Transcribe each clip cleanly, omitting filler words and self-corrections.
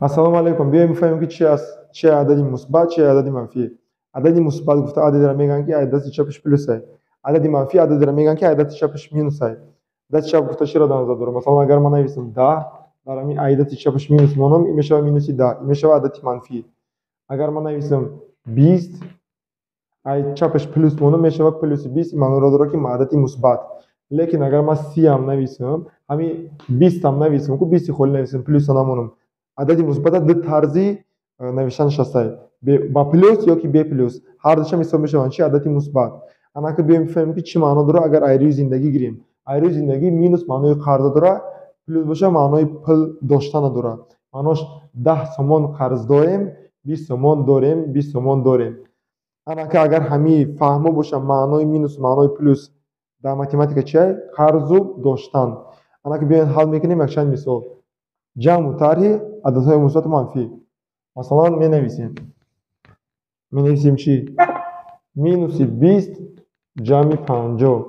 ассалому алайкум. Биёем мефаҳимем ки чи адади мусбат, чи адади манфӣ. Адади мусбат гуфта ададеро мегӯянд ки айдати чапаш плюсай. Адади манфӣ ададеро мегӯянд ки айдати чапаш минусай. Айдати чап гуфта чиро дар назар дорем? Масалан, агар ман нависам 10, дар ҳамин айдати чапаш минус монам, ин мешавад минуси 10, ин мешавад адати манфӣ. Агар ман нависам 20, чапаш плюс монам, мешавад плюси 20, ин маъноро дорад ки адати мусбат. Лекин агар ман 30 ам нависам, ҳамин 20 ам нависам, ку 20 холи нависам, плюса намонам. Адади мусбата ду тарзи навиштанаш ҳастад. Ба плюс ё ки бе плюс. Ҳар душам ҳисоб мешаванд чи адади мусбат. Анака биёем бифаҳмем ки чӣ маъно дорад агар айрии зиндагӣ гирем. Айрии зиндагӣ минус маънои қарза дорад, плюс боша маънои пул доштана дорад. Маънош 10 сомон қарз дорем, 20 сомон дорем, 20 сомон дорем. Анака агар ҳамин фаҳмо боша маънои минус, маънои плюс дар математика чиай? Қарзу доштан. Анака биёем ҳал мекунем якчанд мисол. ҷамъу тарҳи ададҳои мусбату манфӣ. Масалан, менависем чӣ? Минуси 20 ҷамъи 50.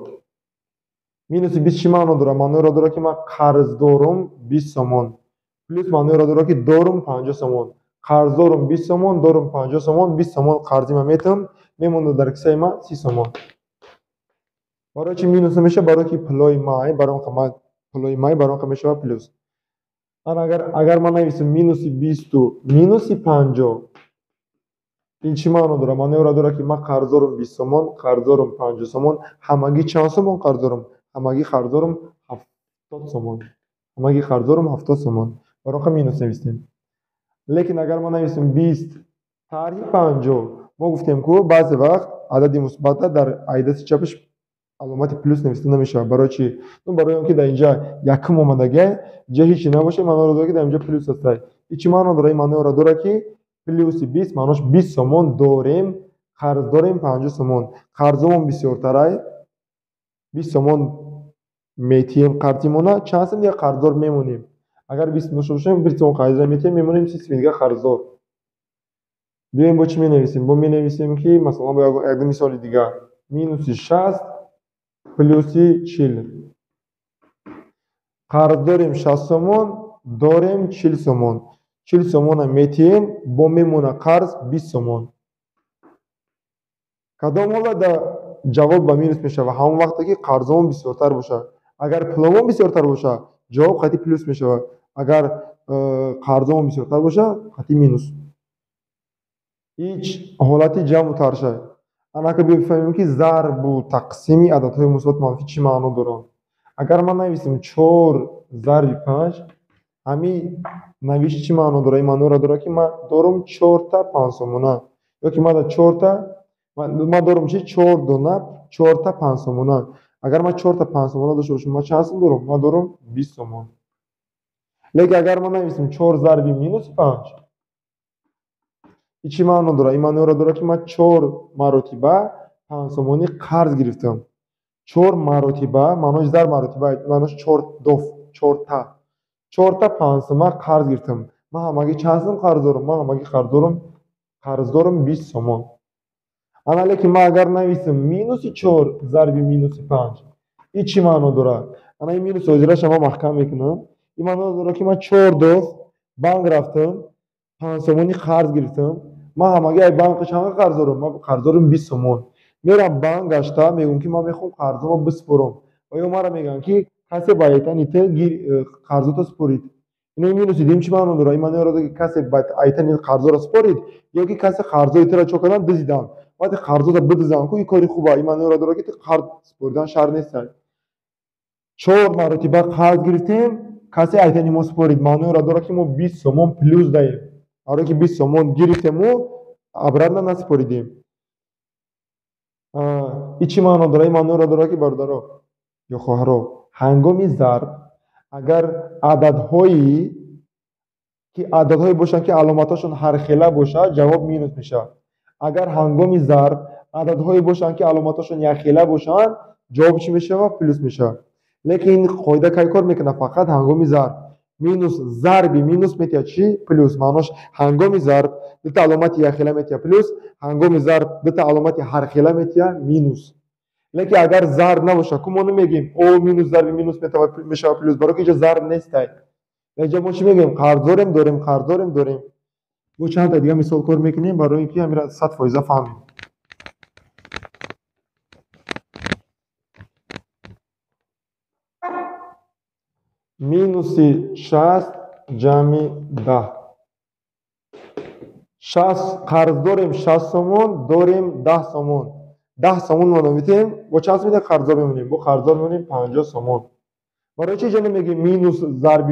Минуси 20 чӣ маъно дорад? Маъноро дорад ки ман қарз дорум 20 сомон. Плюс маъноро дорад ки дорум 50 сомон. Қарз дорум 20 сомон, дорум 50 сомон, 20 сомон қарзи ман метавам, мемонад дар кисаи ман 30 сомон. Барои чӣ минус намеша? Барои ки пулои май барои он мешавад плюс. Агар ман нависам минуси 20 минуси 50, ин чӣ маъно дорад? Маъноро дорад ки ман қарз дорум 20 сомон, қарз дорум 50 сомон, ҳамагӣ чанд сомон қарз дорум? Ҳамагӣ қарз дорум 70 сомон. Ҳамагӣ қарз дорум 70 сомон. Барои он минус навистем. Лекин агар ман нависам 20 тарҳи 50, мо гуфтем ку баъзе вақт адади мусбата дар айдати чапаш аломати плюс нависта намешавад. Барои чӣ? Барои он ки дар инҷа якум омадагӣ, ҷа ҳечи набоша, маъноро дорад ки дар инҷа плюс ҳастад. Ин чӣ маъно дорад? Ин маъноро дорад ки плюси 20 маънош 20 сомон дорем, қарз дорем 50 сомон. Қарзамон бисёртарай, 20 сомон метиҳем қарзимона, чанд сом дига қарздор мемонем. Агар 20 дошта бошем, 20 сомон қарзро метиҳем, мемонем 30 сом дига қарздор. Биёем бо чӣ менависем? Бо менависем ки масалан бо ягон мисоли дига. Минуси 60 плюси 40. Қарз дорем 60 сомон, дорем 40 сомон. 40 сомона метиҳем, бо мемона қарз 20 сомон. Кадом ҳолат ҷавоб ба минус мешавад? Ҳамон вақте ки қарзамон бисёртар бошад. Агар пуломон бисёртар бошад, ҷавоб қатъи плюс мешавад. Агар қарзамон бисёртар бошад, қатъи минус. Ҳеҷ ҳолати ҷамъу таршай. Анака бифаҳмем ки зарбу тақсими ададҳои мусбат манфӣ чӣ маъно дорад. Агар ман нависам 4 зарби 5, ҳамин навишт чӣ маъно дорад? Ин маъноро дорад ки ман дорум 4 та 5 сомона. Ё ки ман дорум чӣ? 4 дона 4 та 5 сомона. Агар ман 4 та 5 сомона дошта бошам, ман чанд сом дорум? Ман дорум 20 сомон. Лекин агар ман нависам 4 зарби минуси 5, ин чӣ маъно дорад? Ин маъноро дорад ки ман 4 маротиба 5 сомонӣ қарз гирифтам. 4 маротиба, маънош зарб маротиба, маънош 4 доф, 4 та. 4 та 5 сома қарз гирифтам. Ман ҳамагӣ чанд сом қарз дорум? Ман ҳамагӣ қарз дорум 20 сомон. Ана лекин ман агар нависам минуси 4 зарби минуси 5, ин чӣ маъно дорад? Ана ин минус озираша ман маҳкам мекунам. Ин маъно дорад ки ман 4 доф банк рафтам, 5 сомонӣ қарз гирифтам. Ман ҳамагӣ ай банк чанд қарз дорум? Ман қарз дорум 20 сомон. Мерам банк гашта, мегӯям ки ман мехоҳам қарзамро биспорам. Оё маро мегӯянд ки касе ба айтани ту қарзото спорид. Ин минуси дим чӣ маъно дорад? Ин маъноро дорад ки касе ба айтани қарзоро спорид, ё ки касе қарзои туро чо карданд? Дуздиданд. Вақте қарзота бидузанд, ин кори хуба. Ин маъноро дорад ки ту қарз споридан шар нестай. 4 маротиба қарз гирифтем, касе айтани мо спорид. Маъноро дорад ки мо 20 сомон плюс даем. Барои ки 20 сомон гирифтему, обратно наспоридем. ин чӣ маъно дорад? Ин маъноро дорад ки бародаро ё хоҳаро, ҳангоми зарб агар ададҳое бошанд ки аломаташон ҳархела бошад, ҷавоб минус мешавад. Агар ҳангоми зарб ададҳое бошанд ки аломаташон якхела бошанд, ҷавоб чӣ мешавад? Плюс мешавад. Лекин ин қоида кай кор мекунад? Фақат ҳангоми зарб. Минус зарби минус метиҳад чӣ? Плюс. Маънош ҳангоми зарб дута аломати якхела метиҳад плюс, ҳангоми зарб дута аломати ҳархела метиҳад минус. Лекин агар зарб набошад, ку мо намегӯем о минус зарби минус мешавад плюс, барои ки инҷа зарб нестай. اینجا ما چی میگیم؟ قرضداریم داریم. با چند تا دیگه مثال کار میکنیم برای اینکه همین را 100% فهمیم. -60 جمع 10. 60 قرض داریم 60 سومون، داریم 10 سومون. 10 سومون ما میتیم با چند میده قرضدار میمونیم؟ با قرضدار میمونیم 50 سومون. برای چی جنو میگیم مینوس ضرب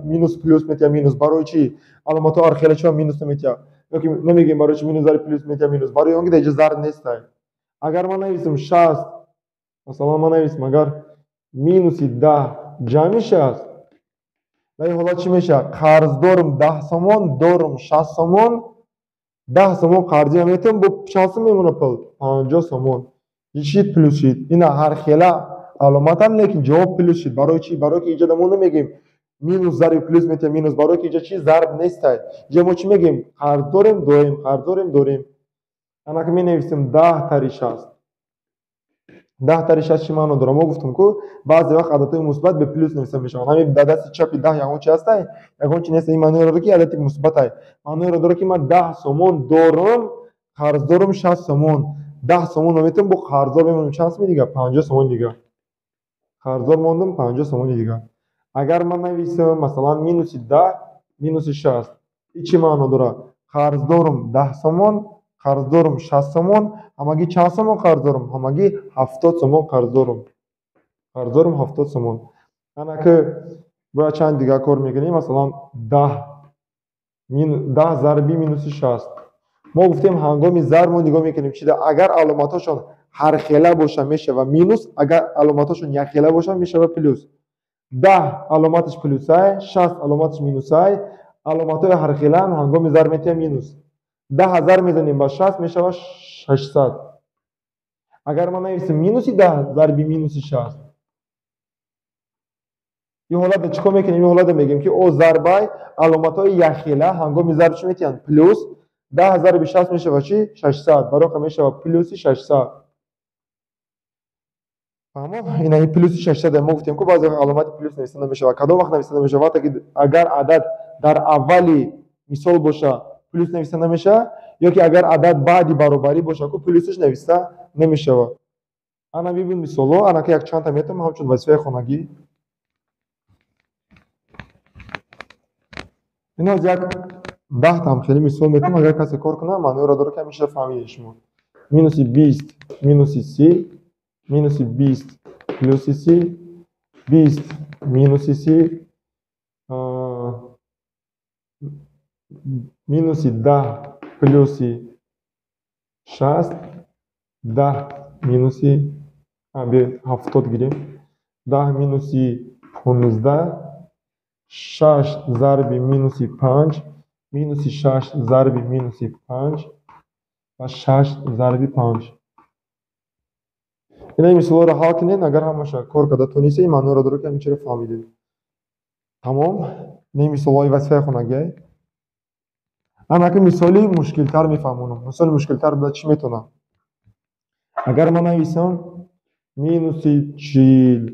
مینوس پلوس میتیا مینوس؟ برای چی علامت آرخیل چه مینوس میتیا؟ یا که نمیگیم برای چی مینوس ضرب پلوس میتیا مینوس؟ برای اون که دیگه ضرب نیست. اگر ما نویسیم 60 مثلا ما نویسیم اگر -10 جمع 60 در این حالت چی میشه؟ قرض دارم 10 سومون، دارم 60 سومون. 10 سومون قرضی میتونم با چند سوم میمونه پل 50 سومون. یشید پلوس شید. اینا هر خیلی علامت هم لیکن جواب پلوس شید. برای چی؟ برای که اینجا دمون نمیگیم مینوس ضرب پلوس میتونه مینوس، برای که اینجا چی ضرب نیست. اینجا ما چی میگیم؟ قرض داریم داریم. انا که می نویسیم 10 تری 60. 10 تری 60 چی معنی داره؟ ما گفتم که بعضی وقت عددهای مثبت به پلوس نوشته میشن. همین دست چپ 10 یگان چی هست؟ یگان چی نیست؟ این معنی رو که عدد مثبت است. معنی رو داره که من 10 سومون دارم، قرض دارم 60 سومون. 10 سومون رو میتونم با قرضدار بمونم چند سوم دیگه؟ 50 سومون دیگه. قرضدار موندم 50 سومون دیگه. اگر من نویسم مثلا -10 -60 این چی معنی داره؟ قرض دارم 10 سومون، قرض دارم 60 سومون. همگی چند سومون قرض دارم؟ همگی 70 سومون قرض دارم. 70 سومون. انا که با چند دیگه کار میکنیم مثلا 10 ضربی -60. ما گفتیم هنگامی ضرب ما نگاه میکنیم چی ده؟ اگر علامتاشون هر خیله باشه میشه و مینوس، اگر علامتاشون یک خیله باشه میشه و پلوس. 10 علامتش پلوس های، 60 علامتش مینوس های. علامتای هر خیله هنگامی ضرب میتیم مینوس. 10,000 میزنیم با 60 میشه و 600. اگر ما نویسیم -10 ضرب -60 این حالت چیکار میکنیم؟ این حالت میگیم که او ضربای علامتای یک خیله هنگامی ضرب چی میتین؟ پلوس. 10,000 به 60 میشه و چی؟ 600. برای که میشه و پلوس 600. فهمو؟ این پلوس 600 ما گفتیم که بعضی علامت پلوس نوشته نمیشه و کدام وقت نوشته نمیشه؟ وقتی که اگر عدد در اولی مثال باشه پلوس نوشته نمیشه، یا که اگر عدد بعدی برابری باشه که پلوسش نوشته نمیشه. انا ببین مثالو، انا که یک چند تا میتونم همچون وظیفه خانگی. اینا از یک 10 تا هم خیلی مثال میتونم اگر کسی کار کنه معنی را داره که میشه فهمید شما. -20 -30 -20 پلوس 30 20 -30 -10 پلوس 60 10 به 70 گیریم. 10 -15 6 ضرب -5 -6 ضرب -5 و 6 ضرب 5. اینا مثال رو حل کنین اگر همش کار کرده تونیسه این معنی رو داره که میشه فهمیدید. تمام. این مثالای وظیفه خونگی. اما که مثالی مشکل تر میفهمونم. مثال مشکل تر داد چی میتونه؟ اگر من نویسم -40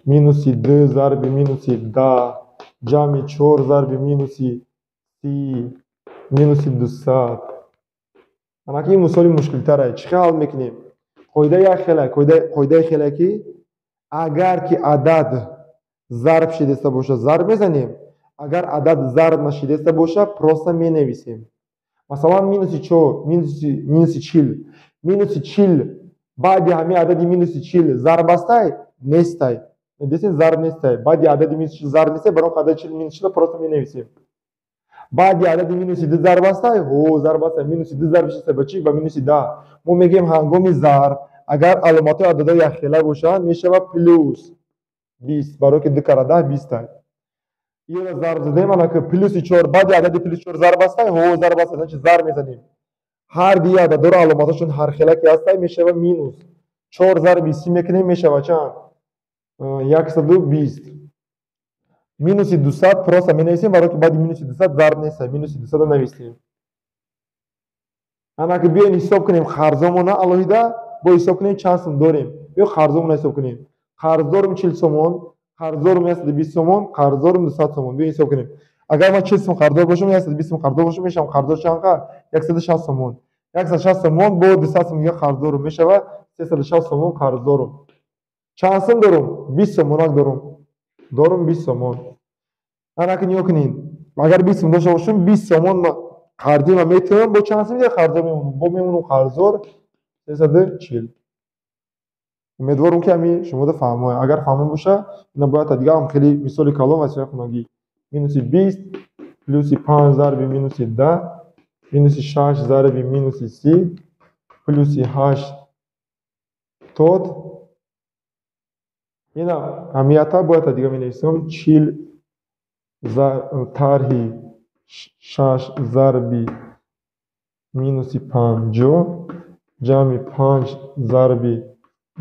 -2 ضرب -10 جمع 4 ضرب -30 -200. اما که این مثال مشکل تره چی حل میکنیم؟ قاعده خیلی که اگر که عدد ضرب شده باشه ضرب میزنیم، اگر عدد ضرب نشده باشه پروسه می نویسیم. مثلا -40 بعد همین عدد -40 ضرب است نیست. دیدین ضرب نیست. بعد عدد -40 ضرب نیست، برای عدد -40 پروسه می نویسیم. بعد عدد -2 ضرب است ضرب است -2 ضرب شده بچی و -10 ما میگیم هنگامی ضرب اگر علامت عدد یک خیله باشن میشه و پلوس 20 برای که 2 کره 10 20 است. این را ضرب زدیم انا که پلوس 4 بعد عدد پلوس 4 ضرب است ضرب است چه ضرب میزنیم. هر دی عدد رو علامتشون هر خیله که هست میشه و مینوس 4 ضرب 20 میکنیم میشه و چند 120 -200 پروسه می نویسیم برای که بعد -200 ضرب نیست -200 رو نویسیم. انا که بیاین حساب کنیم قرضمون الهیده با حساب کنیم چند سوم داریم. بیا قرضمون حساب کنیم. قرض دارم 40 سومون، Қарздорум ястади 20 сомон, қарздорум 200 сомон. Биёед ҳисоб кунем. Агар ман 40 сомон қарздор бошам, ястади 20 сомон қарздор бошам, мешавам қарздор чанқа 160 сомон. 160 сомон бо 200 сомон я қарздорум мешава 360 сомон қарздорум. Чанд сом дорум? 20 сомонак дорум. Дорум 20 сомон. Анаки нигоҳ кунед. Агар 20 сомон дошта бошам, 20 сомон қарзи ман метавонам бо чанд сом қарздор мемонам. Бо мемонам қарздор 340. امیدوارم که همین شما رو فهمه. اگر فهمه باشه نباید دیگه هم خیلی مثال کلام واسه خونگی. مینوس 20 پلوس 5 ضرب مینوس 10 مینوس 6 ضرب مینوس 30 پلوس 8 تود اینا همیتا باید دیگه می نویسم 40 طرح 6 ضرب مینوس 50 جمع 5 ضرب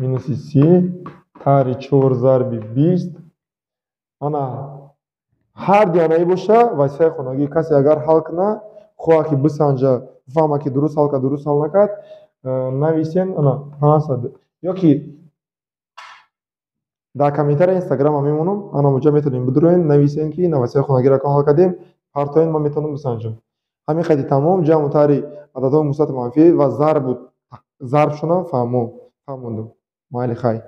مینوس 30 طرح 4 ضرب 20 انا هر دیانایی باشه واسه خونگی. کسی اگر حل کنه خواه که بسنجه فهمه که درست حل که درست حل نکرد نویسین انا 500 یا که در کامنتر اینستاگرام هم میمونم انا مجا میتونیم بدروین نویسین که واسه خونگی را که حل کردیم پارتوین ما میتونم بسنجم. همین خیلی تمام جمع طرح عددهای مثبت منفی و ضرب شدن فهموندم. مایل خیر.